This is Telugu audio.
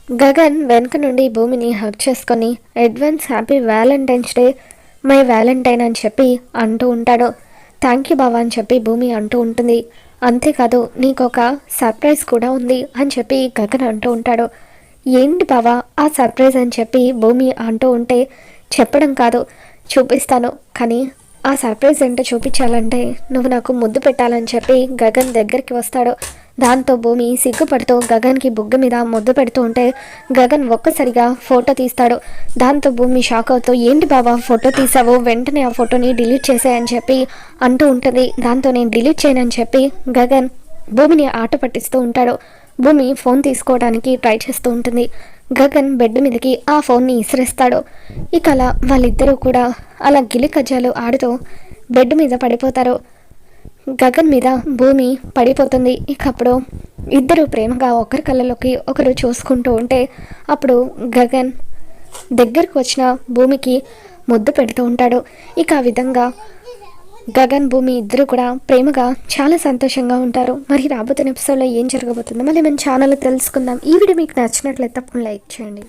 గగన్ వెనుక నుండి భూమిని హగ్ చేసుకొని advance happy Valentine's day my Valentine అని చెప్పి అంటూ ఉంటాడు. థ్యాంక్ యూ బావా అని చెప్పి భూమి అంటూ ఉంటుంది. అంతేకాదు నీకొక సర్ప్రైజ్ కూడా ఉంది అని చెప్పి గగన్ అంటూ ఉంటాడు. ఏంటి బావా ఆ సర్ప్రైజ్ అని చెప్పి భూమి అంటూ ఉంటే, చెప్పడం కాదు చూపిస్తాను, కానీ ఆ సర్ప్రైజ్ ఏంటో చూపించాలంటే నువ్వు నాకు ముద్దు పెట్టాలని చెప్పి గగన్ దగ్గరికి వస్తాడు. దాంతో భూమి సిగ్గుపడుతూ గగన్కి బుగ్గ మీద ముద్దు పెడుతూ ఉంటే గగన్ ఒక్కసారిగా ఫోటో తీస్తాడు. దాంతో భూమి షాక్ అవుతూ ఏంటి బావా ఫోటో తీసావు, వెంటనే ఆ ఫోటోని డిలీట్ చేసేయని చెప్పి అంటూ ఉంటుంది. దాంతో నేను డిలీట్ చేయనని చెప్పి గగన్ భూమిని ఆట పట్టిస్తూ ఉంటాడు. భూమి ఫోన్ తీసుకోవడానికి ట్రై చేస్తూ ఉంటుంది. గగన్ బెడ్ మీదకి ఆ ఫోన్ని ఇసిరేస్తాడు. ఇక అలా వాళ్ళిద్దరూ కూడా అలా గిలి కజ్జాలు ఆడుతూ బెడ్ మీద పడిపోతారు. గగన్ మీద భూమి పడిపోతుంది. ఇక అప్పుడు ఇద్దరు ప్రేమగా ఒకరి కళ్ళలోకి ఒకరు చూసుకుంటూ ఉంటే అప్పుడు గగన్ దగ్గరకు వచ్చిన భూమికి ముద్దు పెడుతూ ఉంటాడు. ఇక ఆ విధంగా గగన్ భూమి ఇద్దరు కూడా ప్రేమగా చాలా సంతోషంగా ఉంటారు. మరి రాబోతున్న ఎపిసోడ్లో ఏం జరగబోతుందో మళ్ళీ మన ఛానల్లో తెలుసుకుందాం. ఈ వీడియో మీకు నచ్చినట్లయితే తప్పకుండా లైక్ చేయండి.